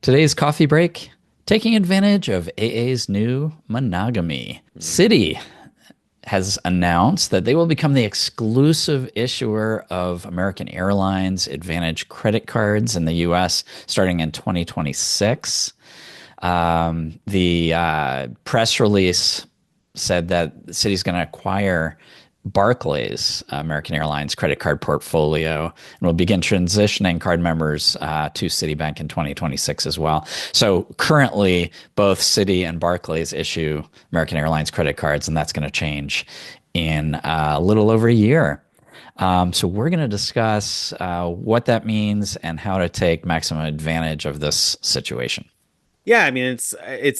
Today's coffee break, taking advantage of AA's new MonogAAmy. Citi has announced that they will become the exclusive issuer of American Airlines AAdvantage credit cards in the US starting in 2026. The press release said that the city's going to acquire Barclays, American Airlines credit card portfolio, and will begin transitioning card members to Citibank in 2026 as well. So currently, both Citi and Barclays issue American Airlines credit cards, and that's going to change in a little over a year. So we're going to discuss what that means and how to take maximum advantage of this situation. Yeah, I mean it's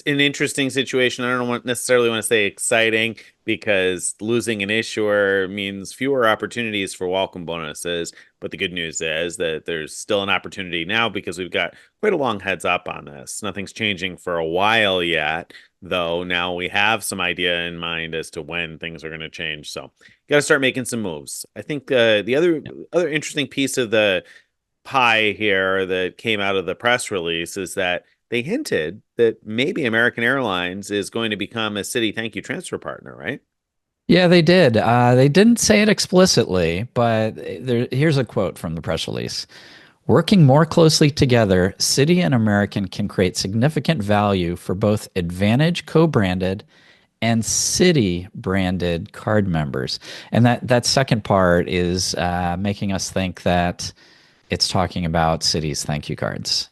an interesting situation. I don't necessarily want to say exciting because losing an issuer means fewer opportunities for welcome bonuses. But the good news is that there's still an opportunity now because we've got quite a long heads up on this. Nothing's changing for a while yet, though now we have some idea in mind as to when things are going to change. So got to start making some moves. I think the other interesting piece of the pie here that came out of the press release is that they hinted that maybe American Airlines is going to become a Citi ThankYou transfer partner, right? Yeah, they did. They didn't say it explicitly, but here's a quote from the press release. Working more closely together, Citi and American can create significant value for both Advantage co-branded and Citi branded card members. And that second part is making us think that it's talking about Citi's thank you cards.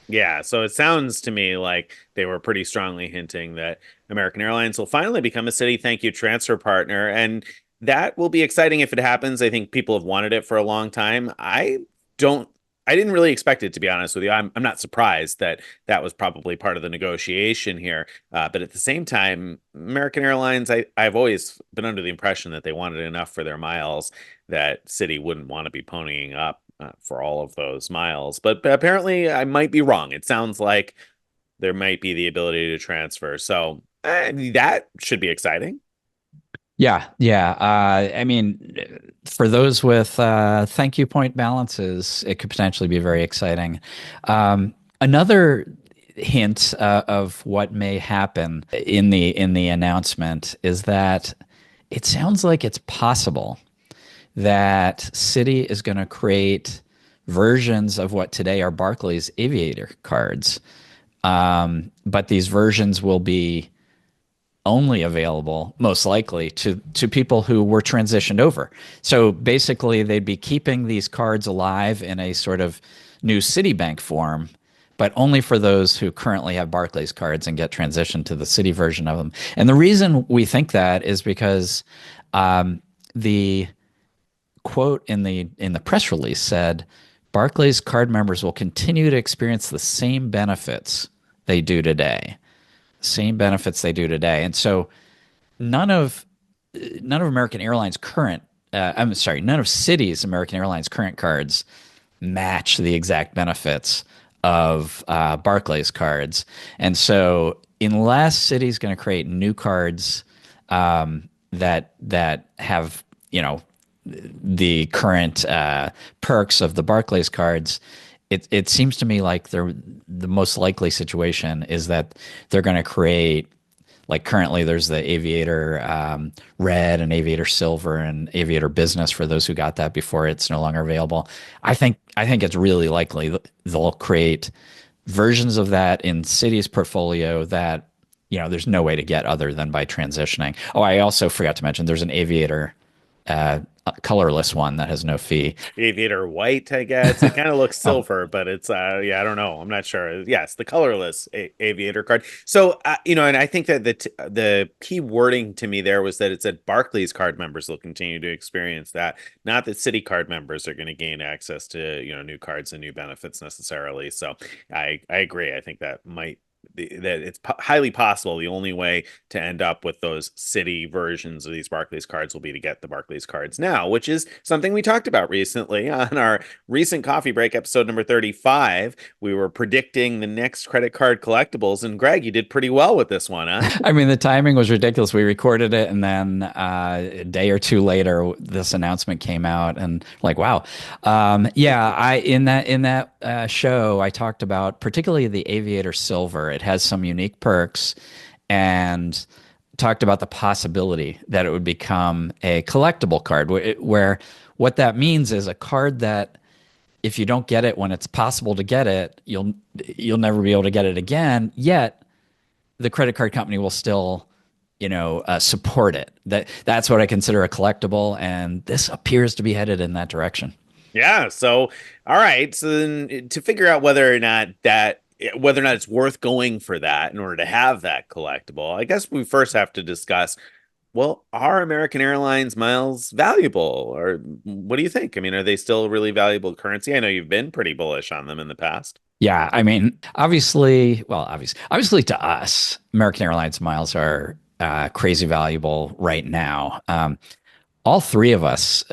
Yeah, so it sounds to me like they were pretty strongly hinting that American Airlines will finally become a Citi ThankYou transfer partner, and that will be exciting if it happens. I think people have wanted it for a long time. Don't, I didn't really expect it to be honest with you. I'm not surprised that that was probably part of the negotiation here, but at the same time, American Airlines, I've always been under the impression that they wanted enough for their miles that Citi wouldn't want to be ponying up for all of those miles. But apparently, I might be wrong. It sounds like there might be the ability to transfer. So that should be exciting. Yeah, yeah. I mean, for those with thank you point balances, it could potentially be very exciting. Another hint of what may happen in the announcement is that it sounds like it's possible that Citi is going to create versions of what today are Barclays Aviator cards, but these versions will be only available, most likely, to people who were transitioned over. So basically, they'd be keeping these cards alive in a sort of new Citibank form, but only for those who currently have Barclays cards and get transitioned to the Citi version of them. And the reason we think that is because the quote in the press release said Barclays card members will continue to experience the same benefits they do today. Same benefits they do today. And so none of American Airlines current I'm sorry, none of Citi's American Airlines current cards match the exact benefits of Barclays cards. And so unless Citi's going to create new cards that have, the current perks of the Barclays cards, it seems to me like the most likely situation is that they're going to create, like currently there's the Aviator Red and Aviator Silver and Aviator Business for those who got that before it's no longer available. I think it's really likely that they'll create versions of that in Citi's portfolio that there's no way to get other than by transitioning. Oh, I also forgot to mention there's an Aviator a colorless one that has no fee. Aviator white, I guess. It kind of looks silver, but it's yeah, I don't know. I'm not sure. Yes, the colorless aviator card. So and I think that the key wording to me there was that it said Barclays card members will continue to experience that, not that Citi card members are going to gain access to new cards and new benefits necessarily. So I agree. I think that might that it's highly possible the only way to end up with those Citi versions of these Barclays cards will be to get the Barclays cards now, which is something we talked about recently on our recent coffee break episode number 35. We were predicting the next credit card collectibles, and Greg, you did pretty well with this one, huh? I mean, the timing was ridiculous. We recorded it, and then a day or two later, this announcement came out, and like, wow, yeah. I in that show, I talked about particularly the Aviator Silver. It has some unique perks, and talked about the possibility that it would become a collectible card, where what that means is a card that if you don't get it when it's possible to get it, you'll never be able to get it again. Yet the credit card company will still, support it. That's what I consider a collectible, and this appears to be headed in that direction. Yeah. So, all right. So then to figure out whether or not it's worth going for that in order to have that collectible, I guess we first have to discuss, well, are American Airlines miles valuable? Or what do you think? I mean, are they still really valuable currency? I know you've been pretty bullish on them in the past. Yeah, I mean, obviously to us, American Airlines miles are crazy valuable right now. All three of us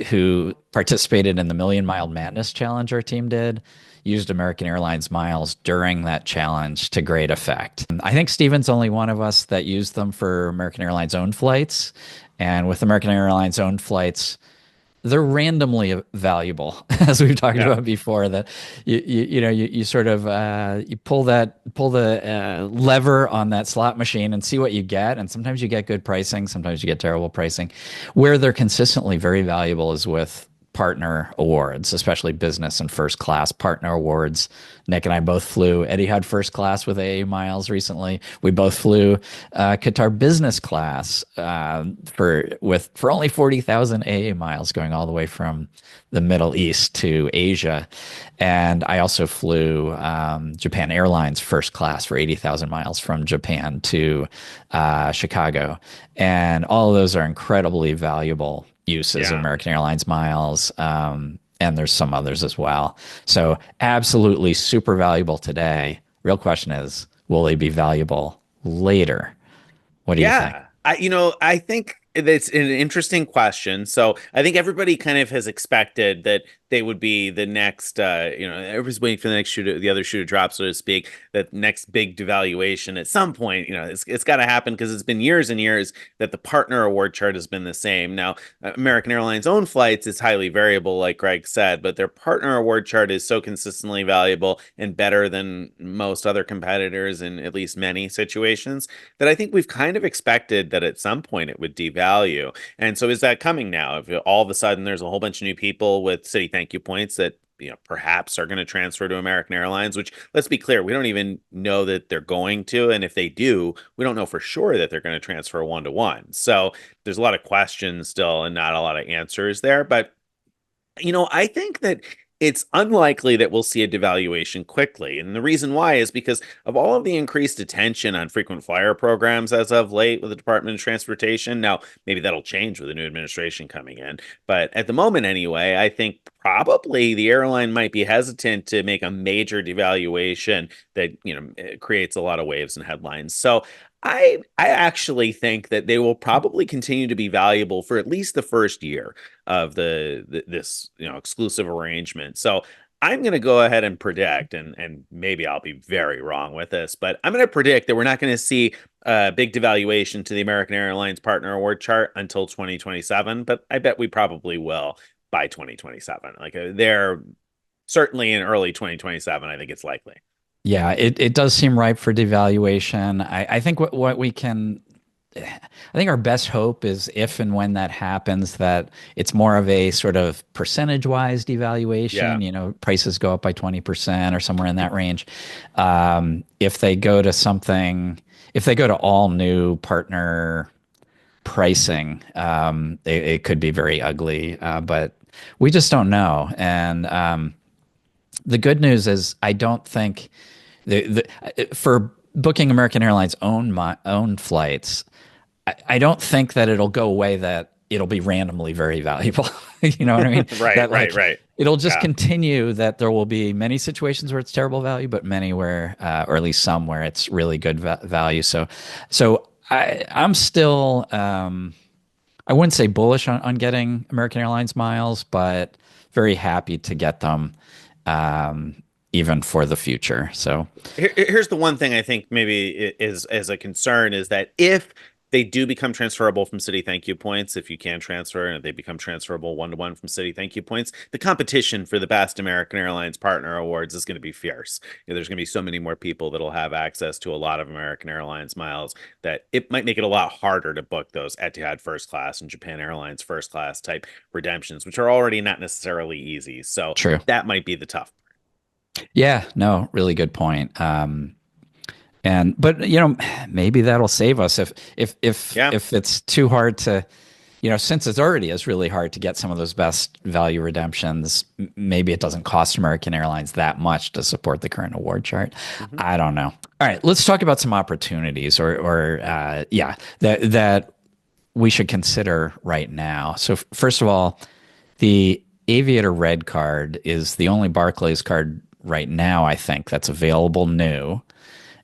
who participated in the Million Mile Madness challenge our team did used American Airlines miles during that challenge to great effect. I think Steven's only one of us that used them for American Airlines own flights. And with American Airlines own flights, they're randomly valuable, as we've talked Yeah. about before. That you sort of you pull the lever on that slot machine and see what you get, and sometimes you get good pricing, sometimes you get terrible pricing. Where they're consistently very valuable is with partner awards, especially business and first class partner awards. Nick and I both flew Etihad first class with AA miles recently. We both flew Qatar business class for only 40,000 AA miles, going all the way from the Middle East to Asia. And I also flew Japan Airlines first class for 80,000 miles from Japan to Chicago. And all of those are incredibly valuable uses of Yeah. American Airlines miles. And there's some others as well. So absolutely super valuable today. Real question is, will they be valuable later? What do you think? Yeah. I think it's an interesting question. So I think everybody kind of has expected that they would be the next, everybody's waiting for the next the other shoe to drop, so to speak, that next big devaluation at some point, it's got to happen because it's been years and years that the partner award chart has been the same. Now, American Airlines own flights is highly variable, like Greg said, but their partner award chart is so consistently valuable and better than most other competitors in at least many situations that I think we've kind of expected that at some point it would devalue. And so is that coming now? If all of a sudden there's a whole bunch of new people with Citi ThankYou points that perhaps are going to transfer to American Airlines, which, let's be clear, we don't even know that they're going to. And if they do, we don't know for sure that they're going to transfer one to one. So there's a lot of questions still and not a lot of answers there. But I think that it's unlikely that we'll see a devaluation quickly. And the reason why is because of all of the increased attention on frequent flyer programs as of late with the Department of Transportation. Now, maybe that'll change with the new administration coming in. But at the moment, anyway, I think probably the airline might be hesitant to make a major devaluation that, it creates a lot of waves and headlines. So I actually think that they will probably continue to be valuable for at least the first year of this exclusive arrangement. So I'm going to go ahead and predict, and maybe I'll be very wrong with this, but I'm going to predict that we're not going to see a big devaluation to the American Airlines Partner Award chart until 2027, but I bet we probably will by 2027. Like they're certainly in early 2027. I think it's likely. Yeah, it does seem ripe for devaluation. I think what we can, I think our best hope is if and when that happens, that it's more of a sort of percentage-wise Yeah. devaluation. Prices go up by 20% or somewhere in that range. If they go to if they go to all new partner pricing, it could be very ugly. But we just don't know. And the good news is, I don't think for booking American Airlines own flights, I don't think that it'll go away that it'll be randomly very valuable. You know what I mean? Right, That right, like right. it'll just Yeah. continue that there will be many situations where it's terrible value, but many where, or at least some where it's really good value. I'm still, I wouldn't say bullish on getting American Airlines miles, but very happy to get them, um, even for the future. So Here's the one thing I think maybe is as a concern is that if they do become transferable from Citi Thank You points, if you can transfer and if they become transferable one to one from Citi Thank You points, the competition for the best American Airlines partner awards is going to be fierce. There's going to be so many more people that'll have access to a lot of American Airlines miles that it might make it a lot harder to book those Etihad first class and Japan Airlines first class type redemptions, which are already not necessarily easy. So true. that might be the tough. Yeah, no, really good point. But maybe that'll save us Yeah. if it's too hard to, since it already is really hard to get some of those best value redemptions, maybe it doesn't cost American Airlines that much to support the current award chart. Mhm. I don't know. All right, let's talk about some opportunities that we should consider right now. So first of all, the Aviator Red card is the only Barclays card right now, I think, that's available new.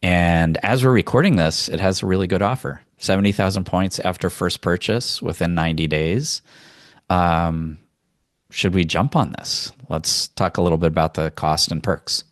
And as we're recording this, it has a really good offer. 70,000 points after first purchase within 90 days. Should we jump on this? Let's talk a little bit about the cost and perks.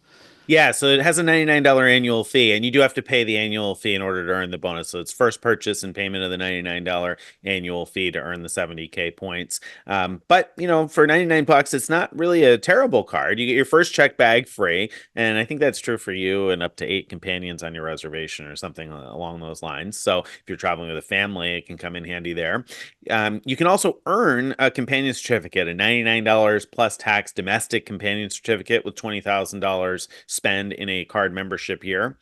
Yeah, so it has a $99 annual fee, and you do have to pay the annual fee in order to earn the bonus. So it's first purchase and payment of the $99 annual fee to earn the 70K points. But for 99 bucks, it's not really a terrible card. You get your first check bag free, and I think that's true for you and up to 8 companions on your reservation or something along those lines. So if you're traveling with a family, it can come in handy there. You can also earn a companion certificate, a $99 plus tax domestic companion certificate with $20,000 spend in a card membership year.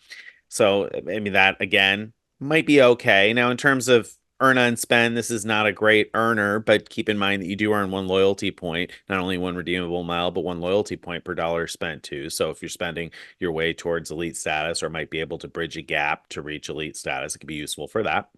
So maybe that again might be okay. Now, in terms of earn on spend, this is not a great earner, but keep in mind that you do earn one loyalty point, not only one redeemable mile, but one loyalty point per dollar spent too. So if you're spending your way towards elite status or might be able to bridge a gap to reach elite status, it could be useful for that.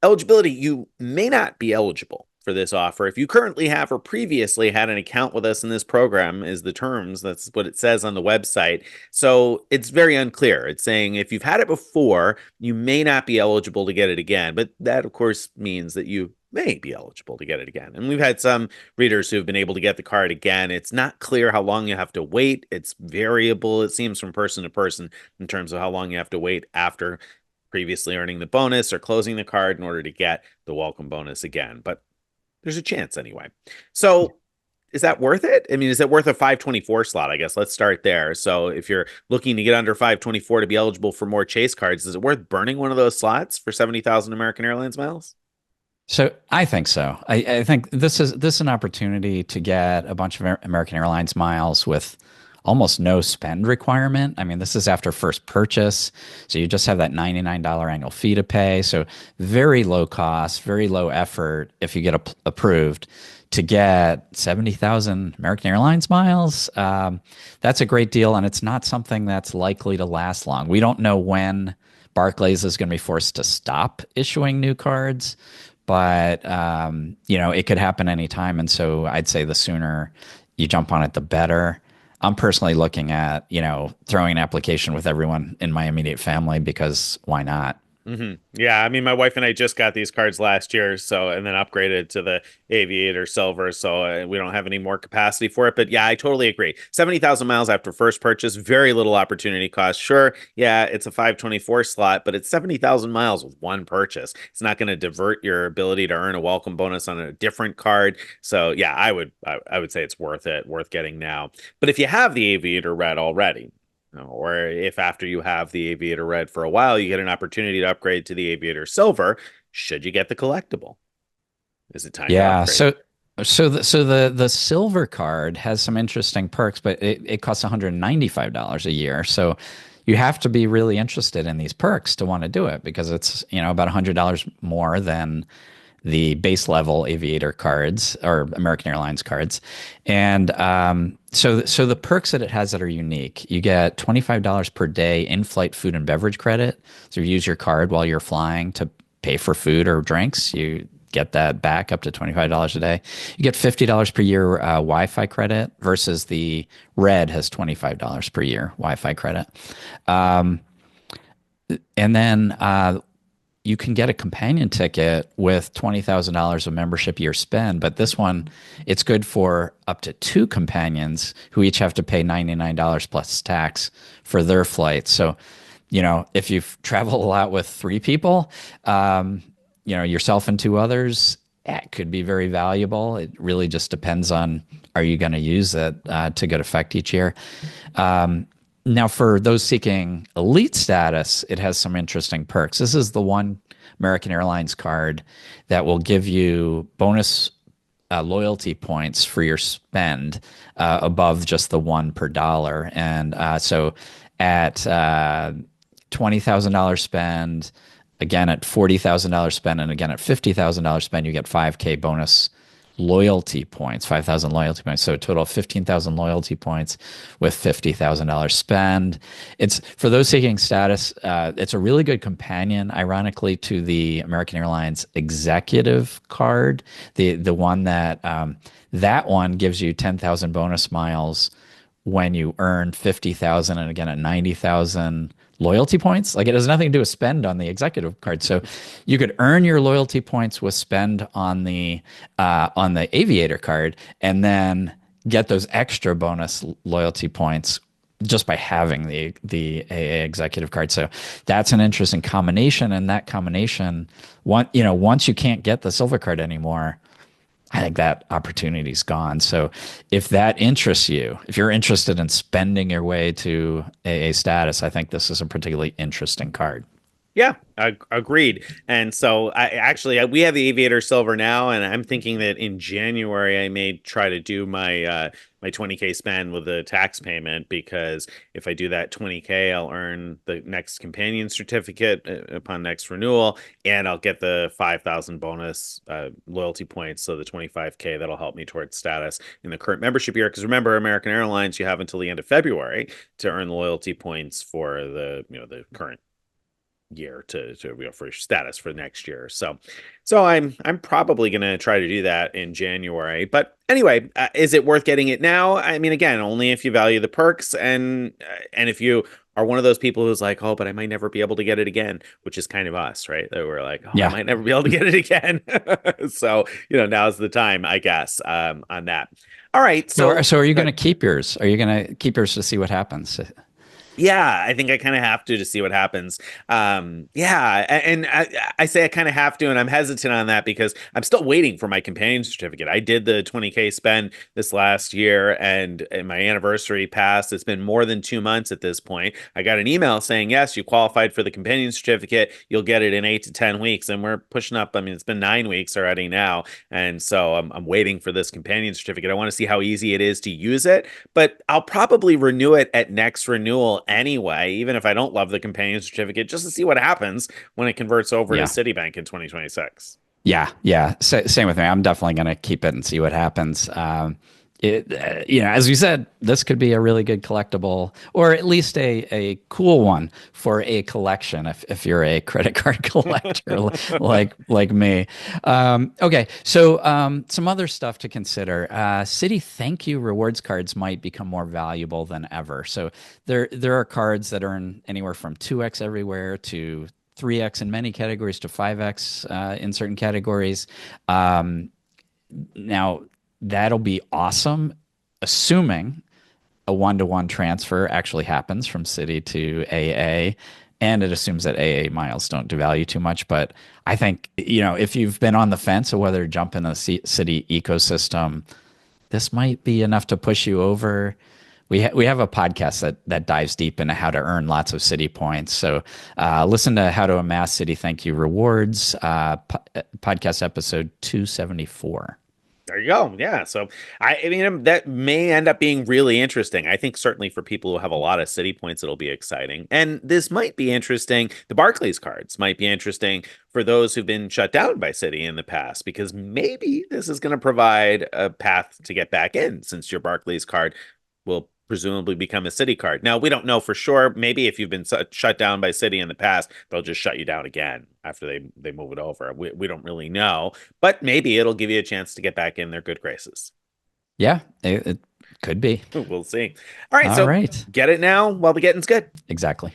Eligibility, you may not be eligible for this offer if you currently have or previously had an account with us in this program is the terms. That's what it says on the website. So it's very unclear. It's saying if you've had it before, you may not be eligible to get it again. But that, of course, means that you may be eligible to get it again. And we've had some readers who have been able to get the card again. It's not clear how long you have to wait. It's variable, it seems, from person to person in terms of how long you have to wait after previously earning the bonus or closing the card in order to get the welcome bonus again. But there's a chance anyway. So is that worth it? I mean, is it worth a 524 slot? I guess let's start there. So if you're looking to get under 524 to be eligible for more chase cards, is it worth burning one of those slots for 70,000 American Airlines miles? So I think so. I think this is an opportunity to get a bunch of American Airlines miles with almost no spend requirement. I mean, this is after first purchase, so you just have that $99 annual fee to pay. So very low cost, very low effort if you get approved to get 70,000 American Airlines miles. That's a great deal, and it's not something that's likely to last long. We don't know when Barclays is going to be forced to stop issuing new cards, but it could happen anytime. And so I'd say the sooner you jump on it, the better. I'm personally looking at, throwing an application with everyone in my immediate family because why not? Yeah, I mean, my wife and I just got these cards last year, so and then upgraded to the Aviator Silver, so we don't have any more capacity for it. But yeah, I totally agree. 70,000 miles after first purchase, very little opportunity cost. Sure, yeah, it's a 524 slot, but it's 70,000 miles with one purchase. It's not going to divert your ability to earn a welcome bonus on a different card. So yeah, I would say it's worth it, worth getting now. But if you have the Aviator Red already, or if after you have the Aviator Red for a while, you get an opportunity to upgrade to the Aviator Silver, should you get the collectible? Is it time to Yeah. upgrade? So the silver card has some interesting perks, but it costs $195 a year. So you have to be really interested in these perks to want to do it because it's, about $100 more than the base level Aviator cards or American Airlines cards. And so the perks that it has that are unique, you get $25 per day in-flight food and beverage credit. So you use your card while you're flying to pay for food or drinks. You get that back up to $25 a day. You get $50 per year Wi-Fi credit versus the Red has $25 per year Wi-Fi credit. Um, and then you can get a companion ticket with $20,000 of membership year spend, but this one, it's good for up to two companions who each have to pay $99 plus tax for their flights. So, if you travel a lot with three people, yourself and two others, it could be very valuable. It really just depends on, are you going to use it to good effect each year? Now, for those seeking elite status, it has some interesting perks. This is the one American Airlines card that will give you bonus loyalty points for your spend above just the one per dollar. And so at $20,000 spend, again at $40,000 spend, and again at $50,000 spend, you get 5K bonus loyalty points, 5,000 loyalty points. So a total of 15,000 loyalty points with $50,000 spend. It's for those seeking status. It's a really good companion, ironically, to the American Airlines executive card. The one that one gives you 10,000 bonus miles when you earn 50,000, and again at 90,000 loyalty points. Like, it has nothing to do with spend on the executive card. So you could earn your loyalty points with spend on the Aviator card, and then get those extra bonus loyalty points just by having the AA executive card. So that's an interesting combination. And that combination, once you can't get the silver card anymore, I think that opportunity's gone. So if that interests you, if you're interested in spending your way to AA status, I think this is a particularly interesting card. Yeah, agreed. And so we have the Aviator Silver now, and I'm thinking that in January I may try to do my 20K spend with a tax payment, because if I do that 20K, I'll earn the next companion certificate upon next renewal, and I'll get the 5,000 bonus loyalty points. So the 25K, that'll help me towards status in the current membership year. Because remember, American Airlines, you have until the end of February to earn the loyalty points for the current year to for status for next year. So I'm probably going to try to do that in January. But anyway, is it worth getting it now? I mean, again, only if you value the perks, and if you are one of those people who's like, oh, but I might never be able to get it again, which is kind of us, right? That we're like, oh, I Yeah. might never be able to get it again. So, now's the time, I guess, on that. All right. So are you going to keep yours? Are you going to keep yours to see what happens? Yeah, I think I kind of have to see what happens. Yeah, and I say I kind of have to, and I'm hesitant on that because I'm still waiting for my companion certificate. I did the 20K spend this last year, and my anniversary passed. It's been more than 2 months at this point. I got an email saying, yes, you qualified for the companion certificate. You'll get it in 8 to 10 weeks, and we're pushing up. I mean, it's been 9 weeks already now, and so I'm waiting for this companion certificate. I want to see how easy it is to use it, but I'll probably renew it at next renewal anyway, even if I don't love the companion certificate, just to see what happens when it converts over to Yeah. Citibank in 2026. Yeah. Same with me. I'm definitely going to keep it and see what happens. As we said, this could be a really good collectible, or at least a cool one for a collection if you're a credit card collector like me. Okay, so some other stuff to consider. Citi ThankYou Rewards cards might become more valuable than ever. So there are cards that earn anywhere from 2x everywhere to 3x in many categories to 5x in certain categories. Now, that'll be awesome, assuming a one-to-one transfer actually happens from Citi to AA, and it assumes that AA miles don't devalue too much. But I think, if you've been on the fence of whether to jump in the Citi ecosystem, this might be enough to push you over. We have a podcast that dives deep into how to earn lots of Citi points. So listen to How to Amass Citi ThankYou Rewards, podcast episode 274. There you go. Yeah. So I mean, that may end up being really interesting. I think certainly for people who have a lot of Citi points, it'll be exciting. And this might be interesting. The Barclays cards might be interesting for those who've been shut down by Citi in the past, because maybe this is going to provide a path to get back in, since your Barclays card will presumably become a Citi card. Now, we don't know for sure. Maybe if you've been shut down by Citi in the past, they'll just shut you down again after they move it over. We don't really know, but maybe it'll give you a chance to get back in their good graces. Yeah, it could be. We'll see. All right, All so right. get it now while the getting's good. Exactly.